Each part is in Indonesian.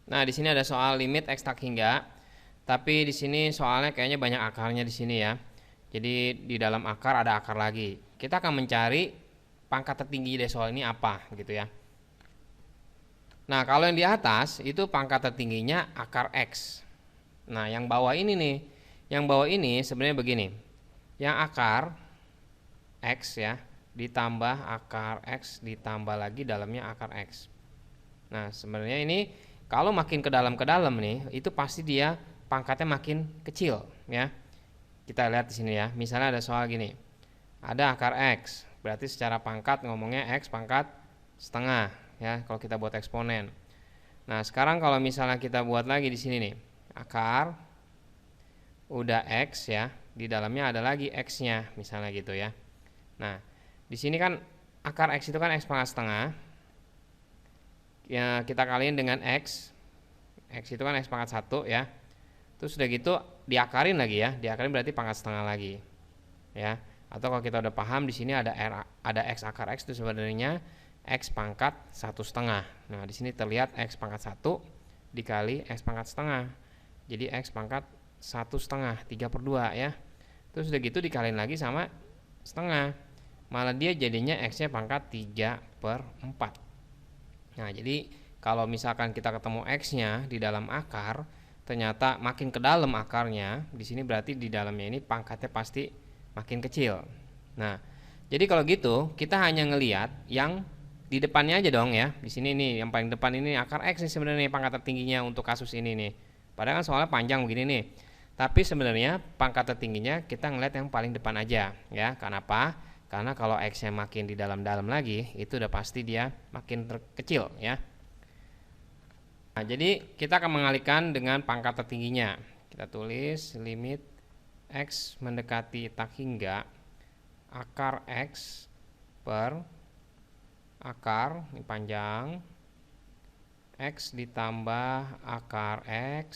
Nah, di sini ada soal limit X tak hingga. Tapi di sini soalnya kayaknya banyak akarnya di sini ya. Jadi di dalam akar ada akar lagi. Kita akan mencari pangkat tertinggi dari soal ini apa gitu ya. Nah, kalau yang di atas itu pangkat tertingginya akar X. Nah, yang bawah ini nih. Yang bawah ini sebenarnya begini. Yang akar X ya, ditambah akar X ditambah lagi dalamnya akar X. Nah, sebenarnya ini kalau makin ke dalam nih, itu pasti dia pangkatnya makin kecil ya. Kita lihat di sini ya. Misalnya ada soal gini. Ada akar X, berarti secara pangkat ngomongnya X pangkat setengah ya kalau kita buat eksponen. Nah, sekarang kalau misalnya kita buat lagi di sini nih. Akar udah X ya, di dalamnya ada lagi X-nya misalnya gitu ya. Nah, di sini kan akar X itu kan X pangkat setengah. Ya, kita kaliin dengan X. X itu kan X pangkat 1 ya. Terus udah gitu diakarin lagi ya. Diakarin berarti pangkat setengah lagi. Ya. Atau kalau kita udah paham di sini ada X akar X itu sebenarnya X pangkat 1,5. Nah, di sini terlihat X pangkat 1 dikali X pangkat setengah. Jadi X pangkat 1,5, 3/2 ya. Terus udah gitu dikaliin lagi sama setengah. Malah dia jadinya X-nya pangkat 3/4. Nah, jadi kalau misalkan kita ketemu X-nya di dalam akar, ternyata makin ke dalam akarnya, di sini berarti di dalamnya ini pangkatnya pasti makin kecil. Nah, jadi kalau gitu kita hanya ngelihat yang di depannya aja dong ya. Di sini nih yang paling depan ini akar X nih sebenarnya pangkat tertingginya untuk kasus ini nih. Padahal kan soalnya panjang begini nih. Tapi sebenarnya pangkat tertingginya kita ngelihat yang paling depan aja ya. Kenapa? Karena kalau X-nya makin di dalam-dalam lagi, itu udah pasti dia makin kecil ya. Nah, jadi kita akan mengalihkan dengan pangkat tertingginya. Kita tulis limit X mendekati tak hingga akar X per akar, ini panjang, X ditambah akar X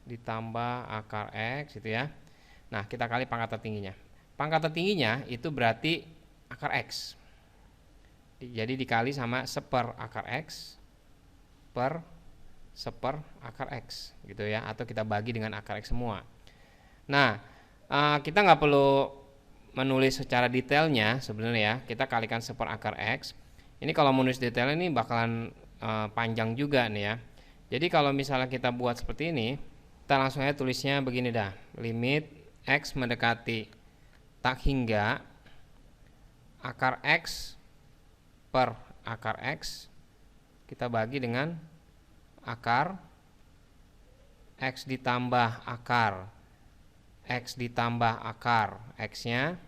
ditambah akar X gitu ya. Nah, kita kali pangkat tertingginya. Pangkat tertingginya itu berarti akar X. Jadi dikali sama seper akar X per seper akar X gitu ya. Atau kita bagi dengan akar X semua. Nah, kita nggak perlu menulis secara detailnya sebenarnya ya. Kita kalikan seper akar X. Ini kalau menulis detailnya ini bakalan panjang juga nih ya. Jadi kalau misalnya kita buat seperti ini, kita langsung aja tulisnya begini dah. Limit X mendekati tak hingga akar X per akar X kita bagi dengan akar X ditambah akar X ditambah akar X nya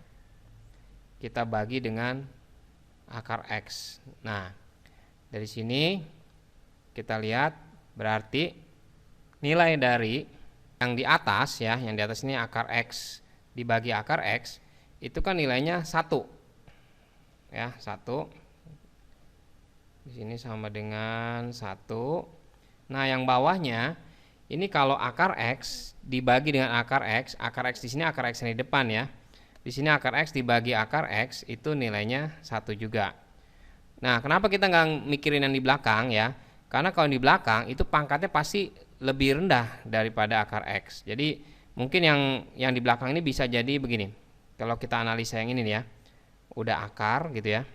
kita bagi dengan akar X. Nah, dari sini kita lihat berarti nilai dari yang di atas ya, yang di atas ini akar X dibagi akar X itu kan nilainya 1 ya, 1 di sini sama dengan 1. Nah, yang bawahnya ini kalau akar X dibagi dengan akar X di sini akar X yang di depan ya, di sini akar X dibagi akar X itu nilainya 1 juga. Nah, kenapa kita nggak mikirin yang di belakang ya, karena kalau di belakang itu pangkatnya pasti lebih rendah daripada akar X. Jadi mungkin yang di belakang ini bisa jadi begini. Kalau kita analisa yang ini nih ya, udah akar gitu ya.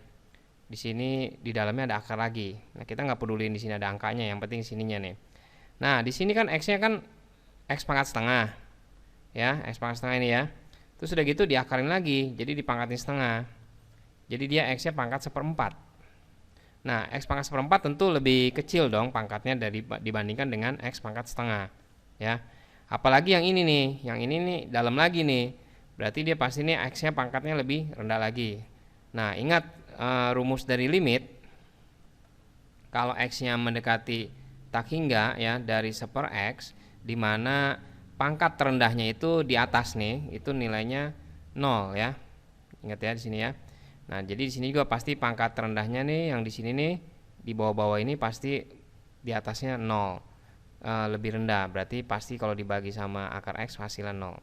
Di sini di dalamnya ada akar lagi. Nah, kita nggak peduliin di sini ada angkanya, yang penting sininya nih. Nah, di sini kan X-nya kan X pangkat setengah. Ya, X pangkat setengah ini ya. Terus udah gitu diakarin lagi, jadi dipangkatin setengah. Jadi dia X-nya pangkat 1/4. Nah, X pangkat 1/4 tentu lebih kecil dong pangkatnya dibandingkan dengan X pangkat setengah. Ya. Apalagi yang ini nih, yang ini nih dalam lagi nih. Berarti dia pasti nih X-nya pangkatnya lebih rendah lagi. Nah, ingat rumus dari limit. Kalau X-nya mendekati tak hingga ya dari seper X, di mana pangkat terendahnya itu di atas nih, itu nilainya 0 ya. Ingat ya di sini ya. Nah, jadi di sini juga pasti pangkat terendahnya nih yang di sini nih di bawah-bawah ini pasti di atasnya 0. Lebih rendah, berarti pasti kalau dibagi sama akar X hasilnya 0.